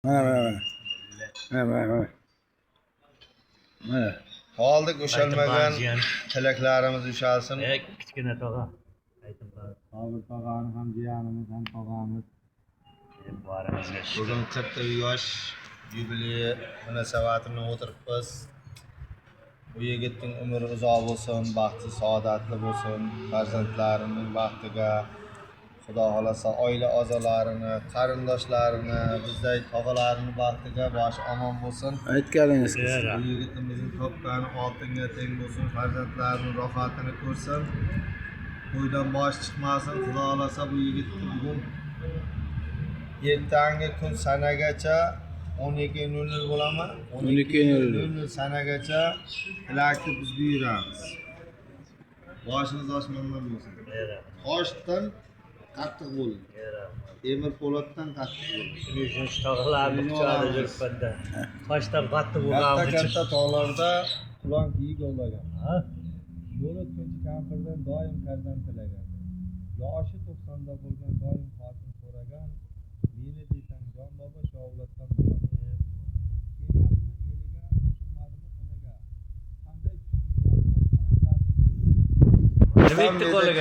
Mana. Mana. Mana. Qoldik o'shalmagan tilaklarimiz ushalsin. Kichkina tog'a. Aytib ber. Hozir tog'ani ham jiyanimiz ham tog'amiz. Borimizga Bugun 40 yosh yubiley munosabati bilan o'tiribmiz. Bu yigitning umri uzoq bo'lsin, baxti saodatli bo'lsin, farzandlarining baxtiga Xudo xolasa oila a'zolarini, qarindoshlarini, bizdek tog'alarini baxtiga boshi omon bo'lsin. Aytganingiz Bu yigitimizning topgani oltinga teng bo'lsin, farzandlarining rohatini ko'rsin. To'ydan bosh chiqmasin. Xudo xolasa bu yigitni bugun ertangi kun sanagacha 12:00 bo'ladimi? 12:00 sanagacha tilakni biz buyuramiz. Boshiniz osmondan bo'lsin. Toshdan qattiq bo'ling. Temir po'latdan qattiq bo'ling. Shuning uchun tog'larni kuchada yuribman-da. Toshdan qattiq bo'lgan Katta tog'larda qulon kiyik ovlagan. Yo'l o'tkinchi kampirdan doim farzand tilagan. Yoshi 90da bo'lgan doim xotin so'ragan. Meni desang jon bobo shovlatdan bo'laman. Kemadimi eliga, qo'shilmadimi xunaga. Qanday tushungan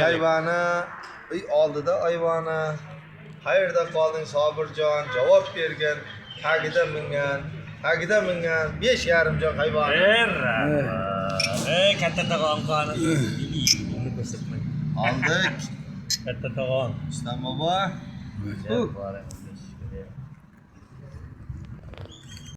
hayvoni, oldida ayvoni. Qayerda qolding Sobirjon? Javob bergan. Tagida mingan. 5,5 joy hayvon. Katta tog'am qani. Uni ko'rsatmang. Oldik. Katta tog'am. Islam bobo.